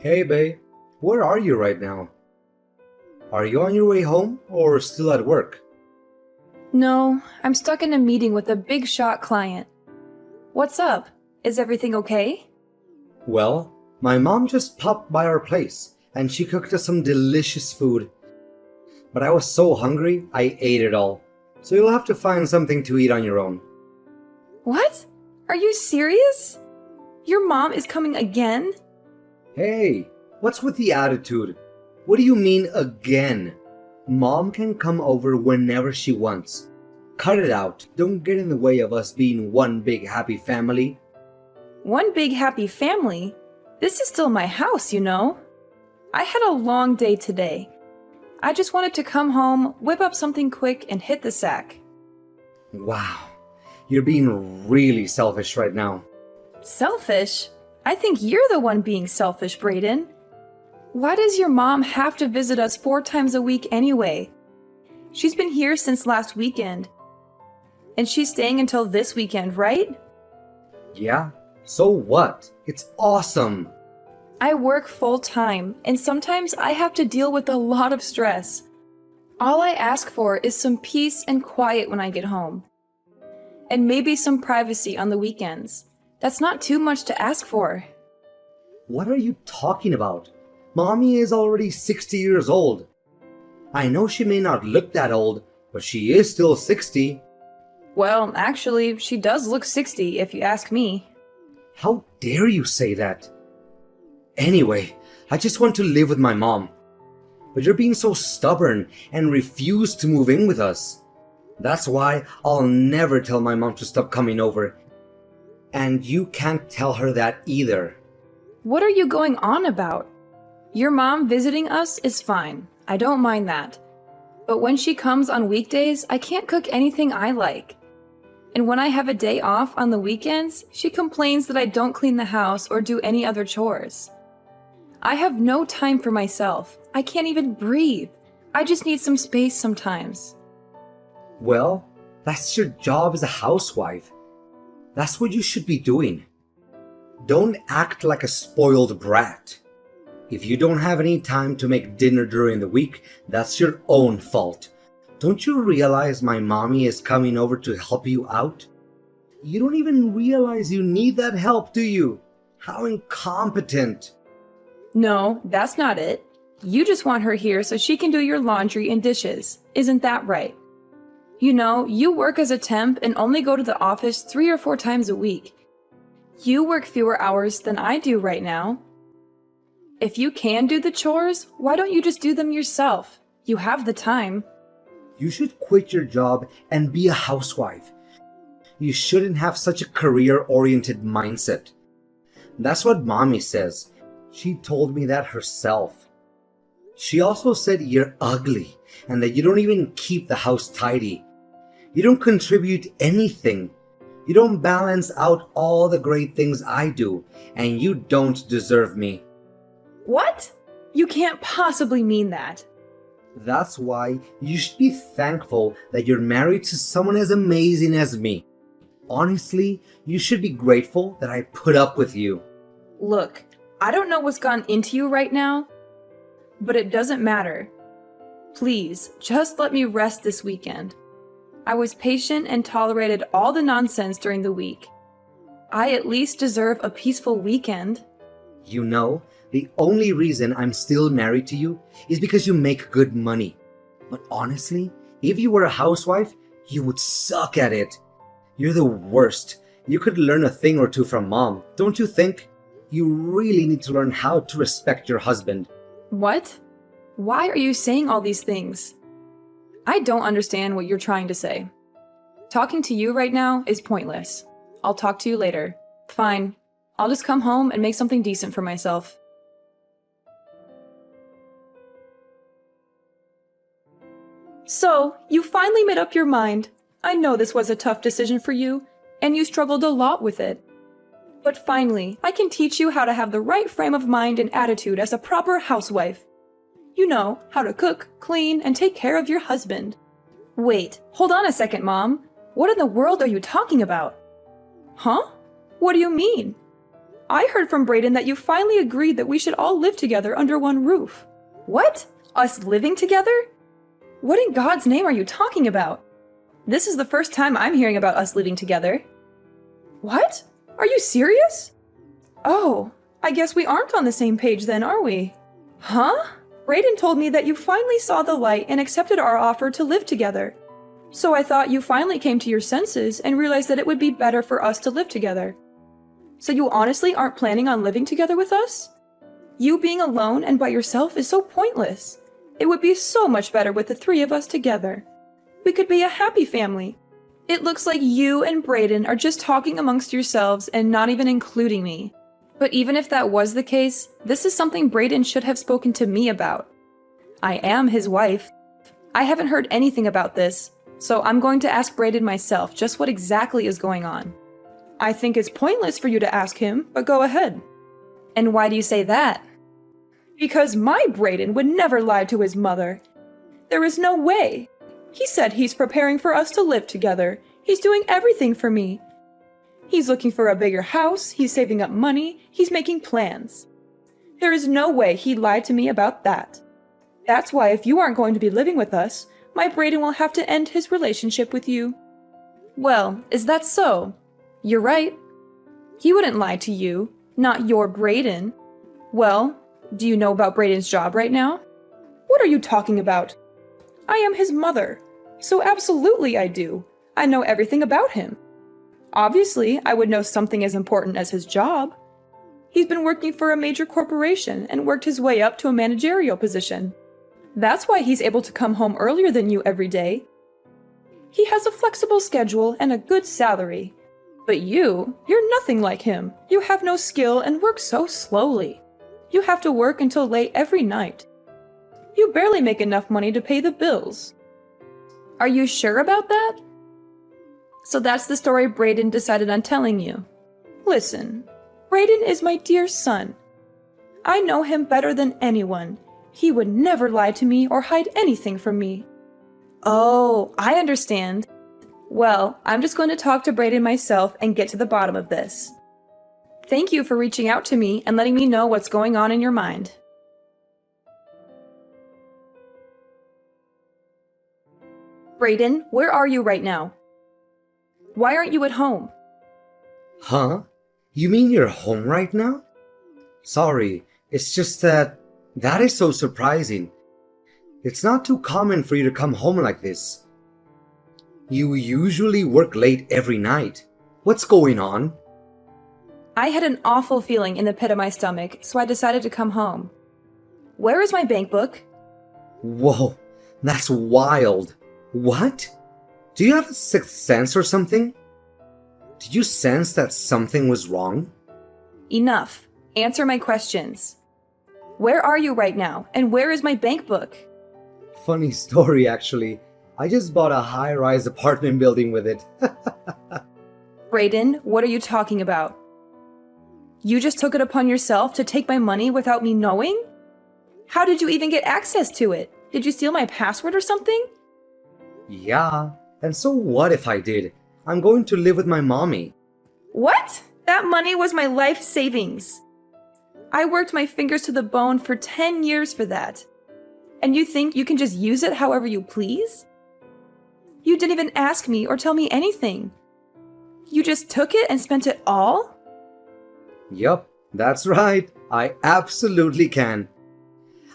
Hey, babe. Where are you right now? Are you on your way home or still at work? No, I'm stuck in a meeting with a big shot client. What's up? Is everything okay? Well, my mom just popped by our place and she cooked us some delicious food. But I was so hungry, I ate it all. So you'll have to find something to eat on your own. What? Are you serious? Your mom is coming again? Hey, what's with the attitude? What do you mean again? Mom can come over whenever she wants. Cut it out. Don't get in the way of us being one big happy family. One big happy family? This is still my house, you know. I had a long day today. I just wanted to come home, whip up something quick, and hit the sack. Wow, you're being really selfish right now. Selfish? I think you're the one being selfish, Brayden. Why does your mom have to visit us 4 times a week anyway? She's been here since last weekend. And she's staying until this weekend, right? Yeah, so what? It's awesome. I work full time, and sometimes I have to deal with a lot of stress. All I ask for is some peace and quiet when I get home. And maybe some privacy on the weekends. That's not too much to ask for. What are you talking about? Mommy is already 60 years old. I know she may not look that old, but she is still 60. Well, actually, she does look 60 if you ask me. How dare you say that? Anyway, I just want to live with my mom. But you're being so stubborn and refuse to move in with us. That's why I'll never tell my mom to stop coming over. And you can't tell her that either. What are you going on about? Your mom visiting us is fine. I don't mind that. But when she comes on weekdays, I can't cook anything I like. And when I have a day off on the weekends, she complains that I don't clean the house or do any other chores. I have no time for myself. I can't even breathe. I just need some space sometimes. Well, that's your job as a housewife. That's what you should be doing. Don't act like a spoiled brat. If you don't have any time to make dinner during the week, that's your own fault. Don't you realize my mommy is coming over to help you out? You don't even realize you need that help, do you? How incompetent. No, that's not it. You just want her here so she can do your laundry and dishes. Isn't that right? You know, you work as a temp and only go to the office 3 or 4 times a week. You work fewer hours than I do right now. If you can do the chores, why don't you just do them yourself? You have the time. You should quit your job and be a housewife. You shouldn't have such a career-oriented mindset. That's what mommy says. She told me that herself. She also said you're ugly and that you don't even keep the house tidy. You don't contribute anything. You don't balance out all the great things I do, and you don't deserve me. What? You can't possibly mean that. That's why you should be thankful that you're married to someone as amazing as me. Honestly, you should be grateful that I put up with you. Look, I don't know what's gone into you right now, but it doesn't matter. Please, just let me rest this weekend. I was patient and tolerated all the nonsense during the week. I at least deserve a peaceful weekend. You know, the only reason I'm still married to you is because you make good money. But honestly, if you were a housewife, you would suck at it. You're the worst. You could learn a thing or two from mom, don't you think? You really need to learn how to respect your husband. What? Why are you saying all these things? I don't understand what you're trying to say. Talking to you right now is pointless. I'll talk to you later. Fine. I'll just come home and make something decent for myself. So, you finally made up your mind. I know this was a tough decision for you, and you struggled a lot with it. But finally, I can teach you how to have the right frame of mind and attitude as a proper housewife. You know, how to cook, clean, and take care of your husband. Wait, hold on a second, Mom. What in the world are you talking about? Huh? What do you mean? I heard from Brayden that you finally agreed that we should all live together under one roof. What? Us living together? What in God's name are you talking about? This is the first time I'm hearing about us living together. What? Are you serious? Oh, I guess we aren't on the same page then, are we? Huh? Brayden told me that you finally saw the light and accepted our offer to live together. So I thought you finally came to your senses and realized that it would be better for us to live together. So you honestly aren't planning on living together with us? You being alone and by yourself is so pointless. It would be so much better with the three of us together. We could be a happy family. It looks like you and Brayden are just talking amongst yourselves and not even including me. But even if that was the case, this is something Brayden should have spoken to me about. I am his wife. I haven't heard anything about this, so I'm going to ask Brayden myself just what exactly is going on. I think it's pointless for you to ask him, but go ahead. And why do you say that? Because my Brayden would never lie to his mother. There is no way. He said he's preparing for us to live together. He's doing everything for me. He's looking for a bigger house, he's saving up money, he's making plans. There is no way he lied to me about that. That's why if you aren't going to be living with us, my Brayden will have to end his relationship with you. Well, is that so? You're right. He wouldn't lie to you, not your Brayden. Well, do you know about Brayden's job right now? What are you talking about? I am his mother, so absolutely I do. I know everything about him. Obviously, I would know something as important as his job. He's been working for a major corporation and worked his way up to a managerial position. That's why he's able to come home earlier than you every day. He has a flexible schedule and a good salary. But you're nothing like him. You have no skill and work so slowly. You have to work until late every night. You barely make enough money to pay the bills. Are you sure about that? So that's the story Brayden decided on telling you. Listen, Brayden is my dear son. I know him better than anyone. He would never lie to me or hide anything from me. Oh, I understand. Well, I'm just going to talk to Brayden myself and get to the bottom of this. Thank you for reaching out to me and letting me know what's going on in your mind. Brayden, where are you right now? Why aren't you at home? Huh? You mean you're home right now? Sorry, it's just that is so surprising. It's not too common for you to come home like this. You usually work late every night. What's going on? I had an awful feeling in the pit of my stomach, so I decided to come home. Where is my bank book? Whoa, that's wild. What? Do you have a sixth sense or something? Did you sense that something was wrong? Enough. Answer my questions. Where are you right now, and where is my bank book? Funny story, actually. I just bought a high-rise apartment building with it. Brayden, what are you talking about? You just took it upon yourself to take my money without me knowing? How did you even get access to it? Did you steal my password or something? Yeah, and so what if I did? I'm going to live with my mommy. What? That money was my life savings. I worked my fingers to the bone for 10 years for that. And you think you can just use it however you please? You didn't even ask me or tell me anything. You just took it and spent it all? Yup, that's right. I absolutely can.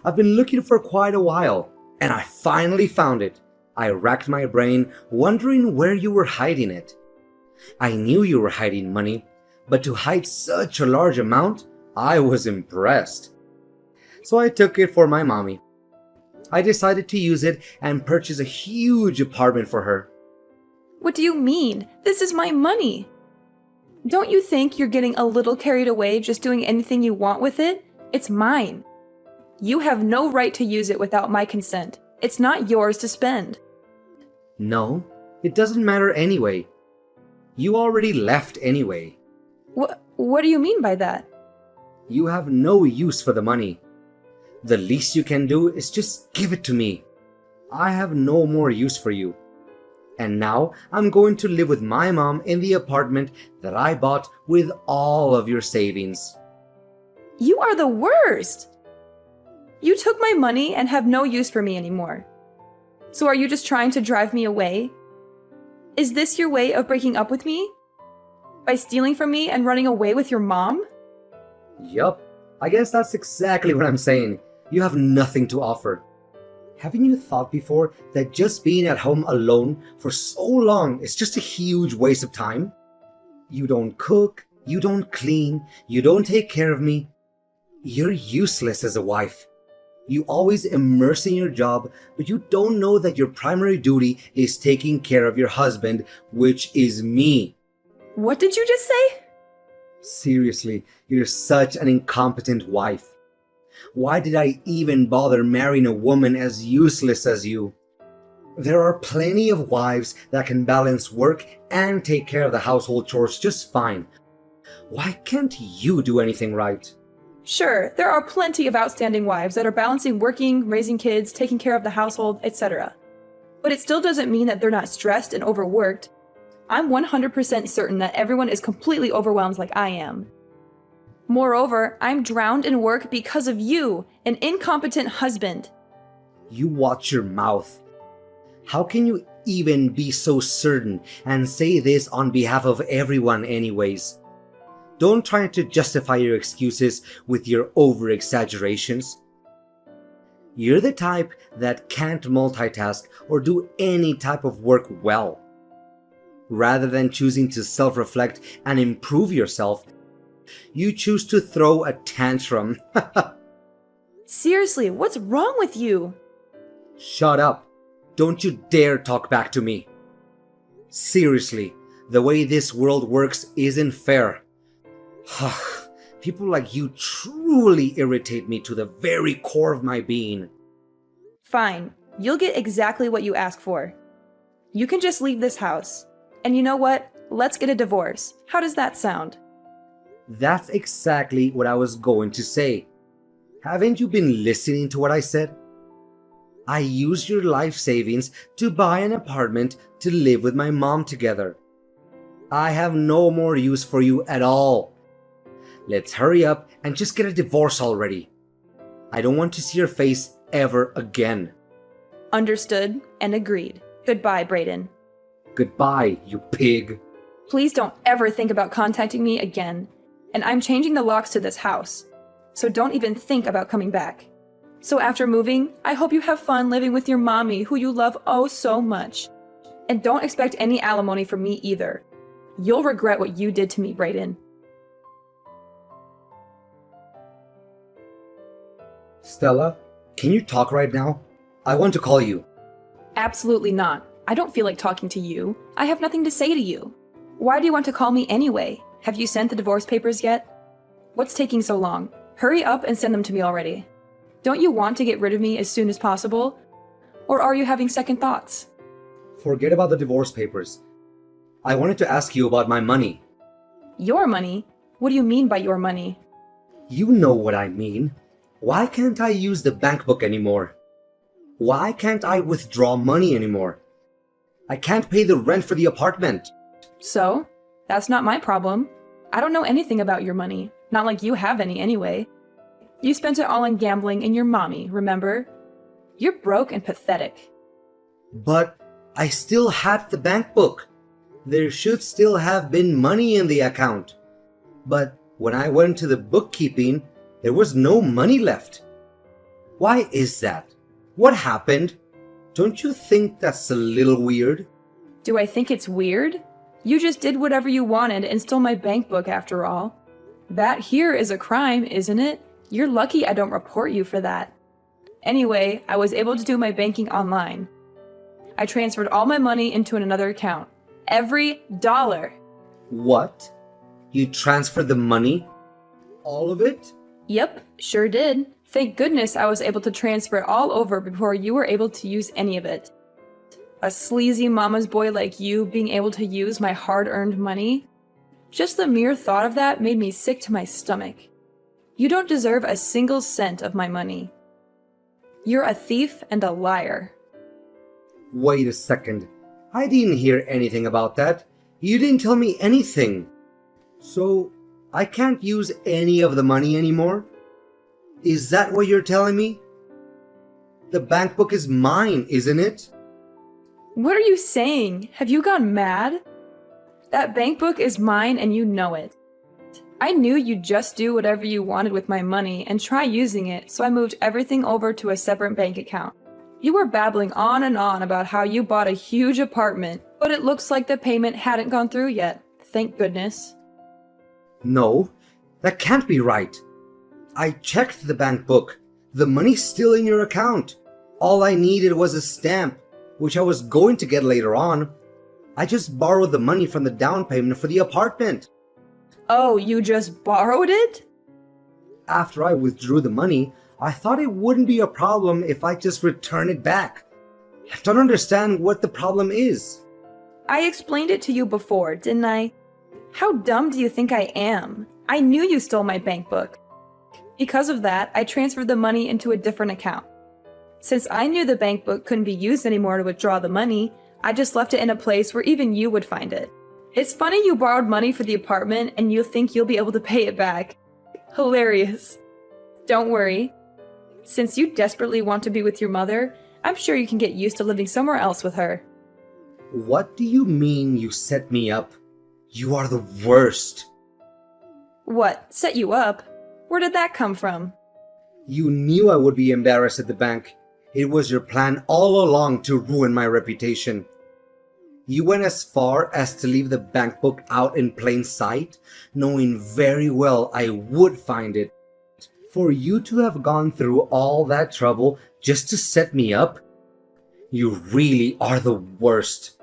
I've been looking for quite a while, and I finally found it. I racked my brain, wondering where you were hiding it. I knew you were hiding money, but to hide such a large amount, I was impressed. So I took it for my mommy. I decided to use it and purchase a huge apartment for her. What do you mean? This is my money. Don't you think you're getting a little carried away just doing anything you want with it? It's mine. You have no right to use it without my consent. It's not yours to spend. No, it doesn't matter anyway. You already left anyway. What do you mean by that? You have no use for the money. The least you can do is just give it to me. I have no more use for you. And now I'm going to live with my mom in the apartment that I bought with all of your savings. You are the worst! You took my money and have no use for me anymore. So are you just trying to drive me away? Is this your way of breaking up with me? By stealing from me and running away with your mom? Yup, I guess that's exactly what I'm saying. You have nothing to offer. Haven't you thought before that just being at home alone for so long is just a huge waste of time? You don't cook, you don't clean, you don't take care of me. You're useless as a wife. You always immerse in your job, but you don't know that your primary duty is taking care of your husband, which is me. What did you just say? Seriously, you're such an incompetent wife. Why did I even bother marrying a woman as useless as you? There are plenty of wives that can balance work and take care of the household chores just fine. Why can't you do anything right? Sure, there are plenty of outstanding wives that are balancing working, raising kids, taking care of the household, etc. But it still doesn't mean that they're not stressed and overworked. I'm 100% certain that everyone is completely overwhelmed like I am. Moreover, I'm drowned in work because of you, an incompetent husband. You watch your mouth. How can you even be so certain and say this on behalf of everyone anyways? Don't try to justify your excuses with your over-exaggerations. You're the type that can't multitask or do any type of work well. Rather than choosing to self-reflect and improve yourself, you choose to throw a tantrum. Seriously, what's wrong with you? Shut up. Don't you dare talk back to me. Seriously, the way this world works isn't fair. People like you truly irritate me to the very core of my being. Fine, you'll get exactly what you ask for. You can just leave this house. And you know what? Let's get a divorce. How does that sound? That's exactly what I was going to say. Haven't you been listening to what I said? I used your life savings to buy an apartment to live with my mom together. I have no more use for you at all. Let's hurry up and just get a divorce already. I don't want to see your face ever again. Understood and agreed. Goodbye, Brayden. Goodbye, you pig. Please don't ever think about contacting me again. And I'm changing the locks to this house. So don't even think about coming back. So after moving, I hope you have fun living with your mommy who you love oh so much. And don't expect any alimony from me either. You'll regret what you did to me, Brayden. Stella, can you talk right now? I want to call you. Absolutely not. I don't feel like talking to you. I have nothing to say to you. Why do you want to call me anyway? Have you sent the divorce papers yet? What's taking so long? Hurry up and send them to me already. Don't you want to get rid of me as soon as possible? Or are you having second thoughts? Forget about the divorce papers. I wanted to ask you about my money. Your money? What do you mean by your money? You know what I mean. Why can't I use the bank book anymore? Why can't I withdraw money anymore? I can't pay the rent for the apartment. So? That's not my problem. I don't know anything about your money. Not like you have any anyway. You spent it all on gambling and your mommy, remember? You're broke and pathetic. But I still had the bank book. There should still have been money in the account. But when I went to the bookkeeping, there was no money left. Why is that? What happened? Don't you think that's a little weird? Do I think it's weird? You just did whatever you wanted and stole my bank book after all. That here is a crime, isn't it? You're lucky I don't report you for that. Anyway, I was able to do my banking online. I transferred all my money into another account. Every dollar. What? You transferred the money? All of it? Yep, sure did. Thank goodness I was able to transfer it all over before you were able to use any of it. A sleazy mama's boy like you being able to use my hard-earned money? Just the mere thought of that made me sick to my stomach. You don't deserve a single cent of my money. You're a thief and a liar. Wait a second. I didn't hear anything about that. You didn't tell me anything. So, I can't use any of the money anymore? Is that what you're telling me? The bank book is mine, isn't it? What are you saying? Have you gone mad? That bank book is mine and you know it. I knew you'd just do whatever you wanted with my money and try using it, so I moved everything over to a separate bank account. You were babbling on and on about how you bought a huge apartment, but it looks like the payment hadn't gone through yet. Thank goodness. No, that can't be right. I checked the bank book. The money's still in your account. All I needed was a stamp, which I was going to get later on. I just borrowed the money from the down payment for the apartment. Oh, you just borrowed it? After I withdrew the money, I thought it wouldn't be a problem if I just return it back. I don't understand what the problem is. I explained it to you before, didn't I? How dumb do you think I am? I knew you stole my bank book. Because of that, I transferred the money into a different account. Since I knew the bank book couldn't be used anymore to withdraw the money, I just left it in a place where even you would find it. It's funny you borrowed money for the apartment and you think you'll be able to pay it back. Hilarious. Don't worry. Since you desperately want to be with your mother, I'm sure you can get used to living somewhere else with her. What do you mean you set me up? You are the worst. What, set you up? Where did that come from? You knew I would be embarrassed at the bank. It was your plan all along to ruin my reputation. You went as far as to leave the bank book out in plain sight, knowing very well I would find it. For you to have gone through all that trouble just to set me up? You really are the worst.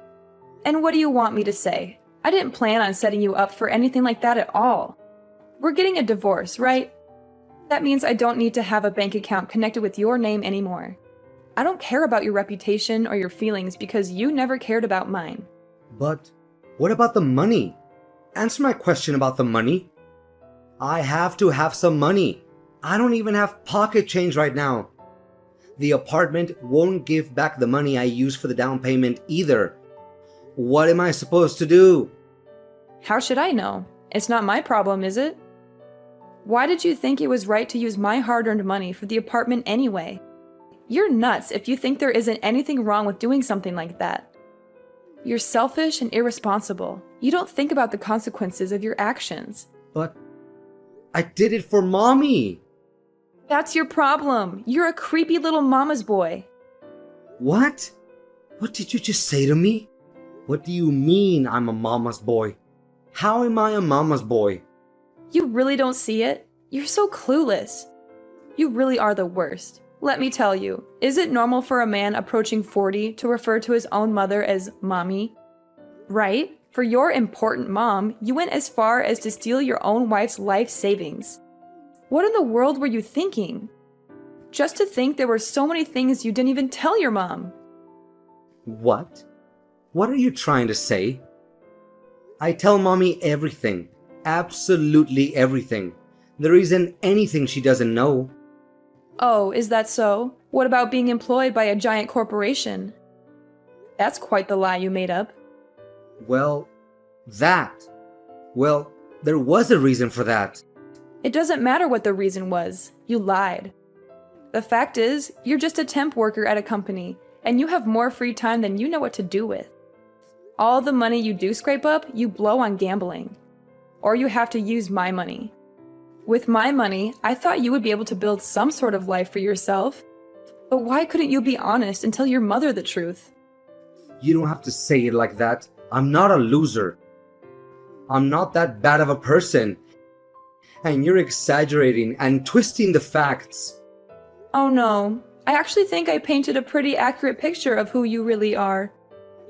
And what do you want me to say? I didn't plan on setting you up for anything like that at all. We're getting a divorce, right? That means I don't need to have a bank account connected with your name anymore. I don't care about your reputation or your feelings because you never cared about mine. But what about the money? Answer my question about the money. I have to have some money. I don't even have pocket change right now. The apartment won't give back the money I used for the down payment either. What am I supposed to do? How should I know? It's not my problem, is it? Why did you think it was right to use my hard-earned money for the apartment anyway? You're nuts if you think there isn't anything wrong with doing something like that. You're selfish and irresponsible. You don't think about the consequences of your actions. But I did it for Mommy. That's your problem. You're a creepy little mama's boy. What? What did you just say to me? What do you mean I'm a mama's boy? How am I a mama's boy? You really don't see it? You're so clueless. You really are the worst. Let me tell you, is it normal for a man approaching 40 to refer to his own mother as mommy? Right? For your important mom, you went as far as to steal your own wife's life savings. What in the world were you thinking? Just to think there were so many things you didn't even tell your mom. What? What are you trying to say? I tell Mommy everything. Absolutely everything. There isn't anything she doesn't know. Oh, is that so? What about being employed by a giant corporation? That's quite the lie you made up. Well, there was a reason for that. It doesn't matter what the reason was. You lied. The fact is, you're just a temp worker at a company, and you have more free time than you know what to do with. All the money you do scrape up, you blow on gambling. Or you have to use my money. With my money, I thought you would be able to build some sort of life for yourself. But why couldn't you be honest and tell your mother the truth? You don't have to say it like that. I'm not a loser. I'm not that bad of a person. And you're exaggerating and twisting the facts. Oh no, I actually think I painted a pretty accurate picture of who you really are.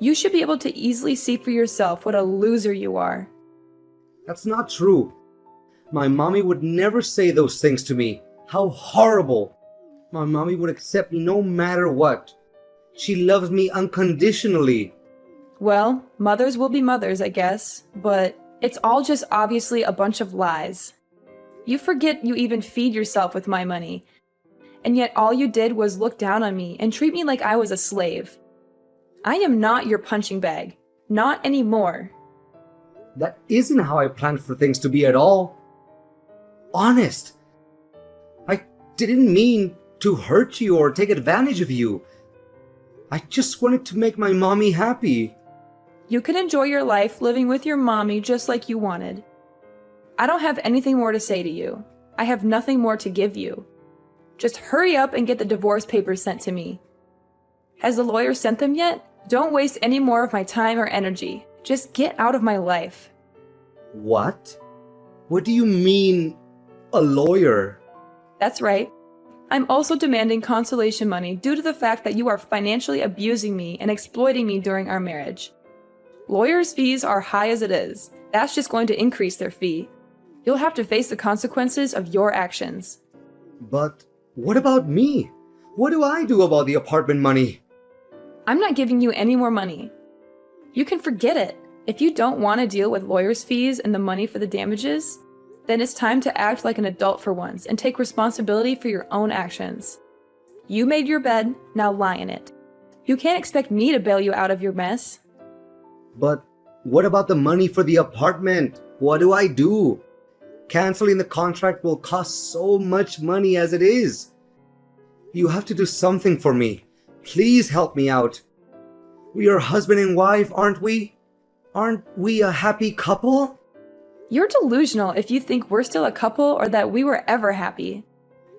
You should be able to easily see for yourself what a loser you are. That's not true. My mommy would never say those things to me. How horrible. My mommy would accept me no matter what. She loves me unconditionally. Well, mothers will be mothers, I guess, but it's all just obviously a bunch of lies. You forget you even feed yourself with my money, and yet all you did was look down on me and treat me like I was a slave. I am not your punching bag. Not anymore. That isn't how I planned for things to be at all. Honest. I didn't mean to hurt you or take advantage of you. I just wanted to make my mommy happy. You can enjoy your life living with your mommy just like you wanted. I don't have anything more to say to you. I have nothing more to give you. Just hurry up and get the divorce papers sent to me. Has the lawyer sent them yet? Don't waste any more of my time or energy. Just get out of my life. What? What do you mean, a lawyer? That's right. I'm also demanding consolation money due to the fact that you are financially abusing me and exploiting me during our marriage. Lawyers' fees are high as it is. That's just going to increase their fee. You'll have to face the consequences of your actions. But what about me? What do I do about the apartment money? I'm not giving you any more money. You can forget it. If you don't want to deal with lawyers' fees and the money for the damages, then it's time to act like an adult for once and take responsibility for your own actions. You made your bed, now lie in it. You can't expect me to bail you out of your mess. But what about the money for the apartment? What do I do? Canceling the contract will cost so much money as it is. You have to do something for me. Please help me out. We are husband and wife, aren't we? Aren't we a happy couple? You're delusional if you think we're still a couple or that we were ever happy.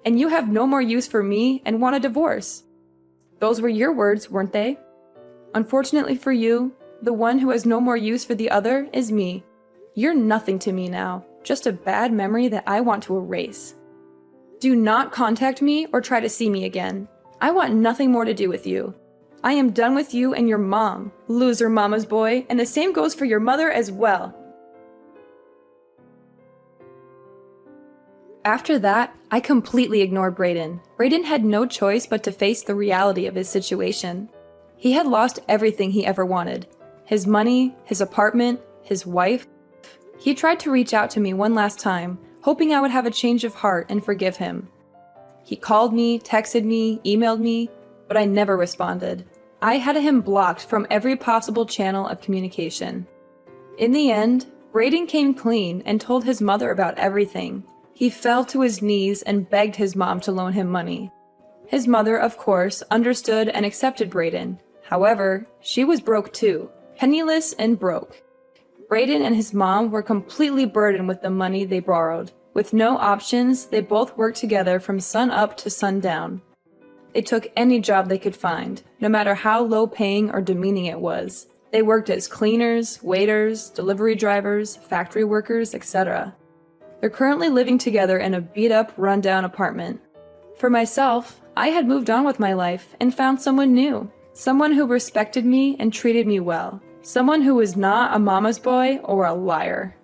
And you have no more use for me and want a divorce. Those were your words, weren't they? Unfortunately for you, the one who has no more use for the other is me. You're nothing to me now, just a bad memory that I want to erase. Do not contact me or try to see me again. I want nothing more to do with you. I am done with you and your mom, loser mama's boy, and the same goes for your mother as well. After that, I completely ignored Brayden. Brayden had no choice but to face the reality of his situation. He had lost everything he ever wanted. His money, his apartment, his wife. He tried to reach out to me one last time, hoping I would have a change of heart and forgive him. He called me, texted me, emailed me, but I never responded. I had him blocked from every possible channel of communication. In the end, Brayden came clean and told his mother about everything. He fell to his knees and begged his mom to loan him money. His mother, of course, understood and accepted Brayden. However, she was broke too, penniless and broke. Brayden and his mom were completely burdened with the money they borrowed. With no options, they both worked together from sun up to sundown. They took any job they could find, no matter how low-paying or demeaning it was. They worked as cleaners, waiters, delivery drivers, factory workers, etc. They're currently living together in a beat-up, run-down apartment. For myself, I had moved on with my life and found someone new. Someone who respected me and treated me well. Someone who was not a mama's boy or a liar.